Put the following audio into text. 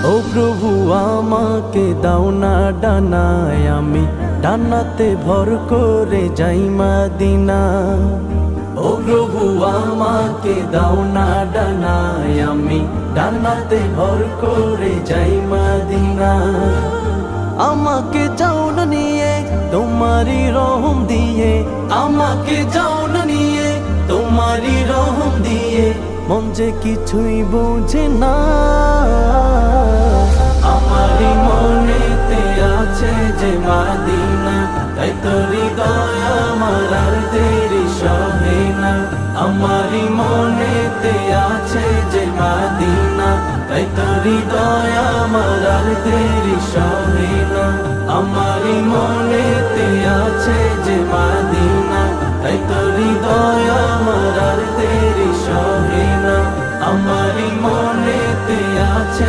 ও প্রভু আমাকে দাও না ডানায়, আমি ডানাতে ভর করে যাই মদিনা। ও প্রভু আমাকে দাও না ডানায়, আমি ডানাতে ভর করে যাই মদিনা। আমাকে যাও না নিয়ে তোমারি রহম দিয়ে, আমাকে যাও না নিয়ে তোমারি রহম দিয়ে, মন যে কিছুই বোঝে না। আমারি মনেতে আছে যে মদিনা, তাই তো হৃদয় আমার আর দেরি সহে না। আমারি মনেতে আছে যে মদিনা, তাই তো হৃদয় আমার আর দেরি সহে না। আমারি মনেতে আছে যে মদিনা, তাই তো হৃদয় আমার আর দেরি সহে না।